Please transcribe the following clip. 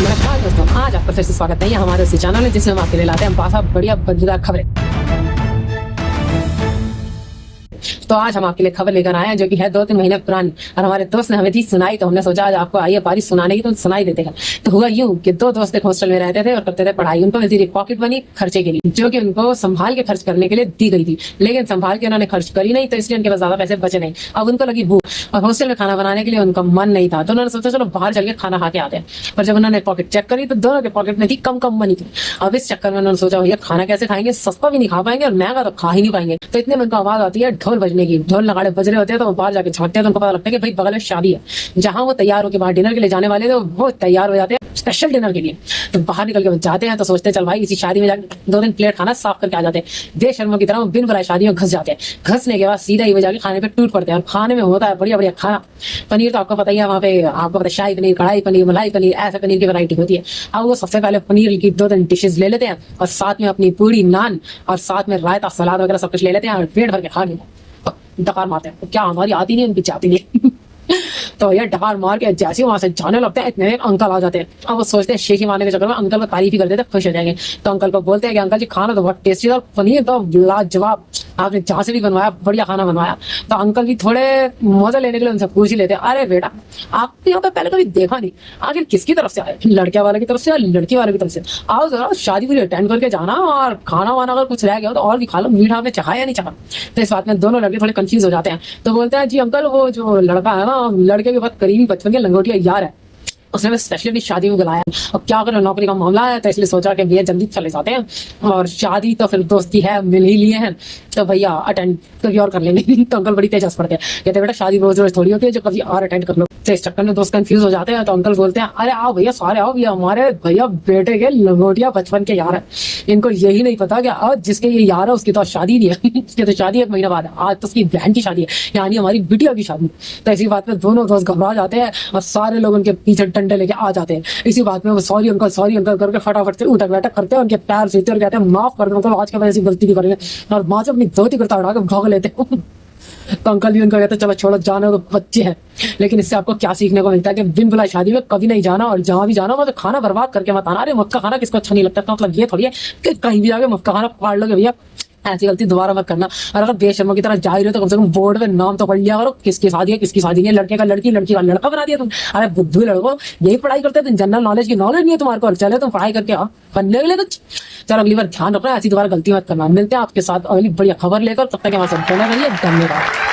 नमस्कार दोस्तों, आज आपका फिर से स्वागत है हमारे उसी चैनल में जिसमें हम आपके लिए लाते हैं पासा बढ़िया मजेदार खबरें। तो आज हम आपके लिए खबर लेकर आए हैं जो कि है 2-3 महीने पुरानी, और हमारे दोस्त ने हमें थी सुनाई, तो हमने सोचा आज आपको आइए बारी सुनाने की, तो सुनाई देते हैं। तो हुआ यूं कि 2 दोस्त एक हॉस्टल में रहते थे और करते थे पढ़ाई। उनको मिलती थी पॉकेट मनी खर्चे के लिए, जो कि उनको संभाल के खर्च करने के लिए दी गई थी, लेकिन संभाल के उन्होंने खर्च करी नहीं, तो इसलिए उनके पास ज्यादा पैसे बचे नहीं। अब उनको लगी भूख और हॉस्टल में खाना बनाने के लिए उनका मन नहीं था, तो उन्होंने सोचा चलो बाहर चल के खाना खा के आते हैं। पर जब उन्होंने पॉकेट चेक करी तो दोनों के पॉकेट में थी कम मनी थी। अब इस चक्कर में उन्होंने सोचा भैया खाना कैसे खाएंगे, सस्ता भी नहीं खा पाएंगे और महंगा तो खा ही नहीं पाएंगे। तो इतने में उनको आवाज आती है ढोल बजने की। ढोल नगाड़े बज रहे होते हैं तो वो बाहर जाके झांकते हैं, तो उनको पता लगता है कि भाई बगल में शादी है। जहां वो तैयार होकर बाहर डिनर के लिए जाने वाले थे वो तैयार हो जाते हैं स्पेशल डिनर के लिए। तो बाहर निकल के जाते हैं तो सोचते हैं चल भाई इसी शादी में जाकर 2 दिन प्लेट खाना साफ करके आ जाते हैं। बेशर्मों की तरह बिन बुलाए शादी में घुस जाते हैं। घसने के बाद सीधा ही वो जाके खाने पे टूट पड़ते हैं, और खाने में होता है बढ़िया बढ़िया खाना। पनीर तो आपको पता ही है, वहाँ पे आपको पता है शाही पनीर, कढ़ाई पनीर, मलाई पनीर, ऐसे पनीर की वैरायटी होती है। अब वो सबसे पहले पनीर की 2-3 डिशेज ले लेते हैं और साथ में अपनी पूरी नान और साथ में रायता सलाद वगैरह सब कुछ ले लेते हैं और पेट भर के खा लेते हैं। डकार मारते हैं। तो क्या हमारी आती नहीं, उनकी जाती नहीं। तो ये डकार मार के जैसे वहां से जाने लगते हैं, इतने एक अंकल आ जाते हैं। अब वो सोचते हैं शेखी मारने के चक्कर में अंकल को तारीफ ही कर देते हैं, खुश हो जाएंगे। तो अंकल को बोलते हैं कि अंकल जी खाना तो बहुत टेस्टी था, पनीर तो लाजवाब, आपने जहाँ से भी बनवाया बढ़िया खाना बनवाया। तो अंकल भी थोड़े मजा लेने के लिए उनसे पूछ ही लेते हैं, अरे बेटा आपने यहाँ पे पहले कभी देखा नहीं, आखिर किसकी तरफ से आए, लड़के वाले की तरफ से या लड़की वाले की तरफ से? आओ जरा शादी पूरी अटेंड करके जाना, और खाना वाना अगर कुछ रह गया तो और भी खा लो, मीठा आपने चाहा या नहीं चाहा। तो इस बात में दोनों लड़के थोड़े कंफ्यूज हो जाते हैं। तो बोलते हैं जी अंकल वो जो लड़का है ना, लड़के के बहुत करीबी बचपन के लंगोटिया यार है, उसने मैं स्पेशली अपनी शादी में बुलाया। अब क्या करें, नौकरी का मामला है, तो इसलिए सोचा कि भैया जल्दी चले जाते हैं, और शादी तो फिर दोस्ती है मिल ही लिए हैं, तो भैया अटेंड कभी और कर लेंगे। तो अंकल बड़ी तेज हंस पड़ते हैं, कहते बेटा शादी रोज रोज थोड़ी होती है जो कभी और अटेंड कर लो। तो इस चक्कर में दोस्त कंफ्यूज हो जाते हैं। तो अंकल बोलते हैं अरे आओ भैया सारे आओ, भैया हमारे भैया बेटे के लंगोटिया बचपन के यार है। इनको यही नहीं पता कि आज जिसके ये यार है उसकी तो शादी नहीं है। उसकी तो शादी 1 महीना बाद है, आज तो उसकी बहन की शादी है, यानी हमारी बिटिया की शादी। तो इसी बात में दोनों दोस्त घबरा जाते हैं और सारे लोग उनके पीछे डंडे लेके आ जाते हैं। इसी बात में वो सॉरी अंकल करके फटाफट से उठक बैठक करते हैं, उनके पैर छूते और कहते हैं माफ कर दो अंकल, आज के बाद ऐसी गलती नहीं करेंगे, और माँ से अपनी धोती कुर्ता उठा के भाग लेते हैं। तो अंकल भी उनको कहते हैं चलो छोड़ो जाने तो बच्चे हैं। लेकिन इससे आपको क्या सीखने को मिलता है कि बिन बुलाए शादी में कभी नहीं जाना, और जहां भी जाना तो खाना बर्बाद करके मत आना। अरे मुफ्त का खाना किसको अच्छा नहीं लगता, मतलब ये थोड़ी है कि कहीं भी जाके मुफ्त का खाना फाड़ लोगे भैया, ऐसी गलती दोबारा मत करना। और अगर बेशर्मों की तरह जा ही रहे हो तो कम से कम बोर्ड में नाम तो पढ़ लिया करो, किसकी शादी है किसकी शादी नहीं है, लड़के का लड़की, लड़की का लड़का बना दिया तुम। अरे बुद्धू लड़को, यही पढ़ाई करते तुम, जनरल नॉलेज की नॉलेज नहीं है तुम्हारे को, चले तुम पढ़ाई करके आओ बनने के लिए कुछ। चलो अगली बार ध्यान रखना, ऐसी दोबारा गलती मत करना। मिलते हैं आपके साथ अगली बढ़िया खबर लेकर, तब तक हमारे साथ बने रहिए, धन्यवाद।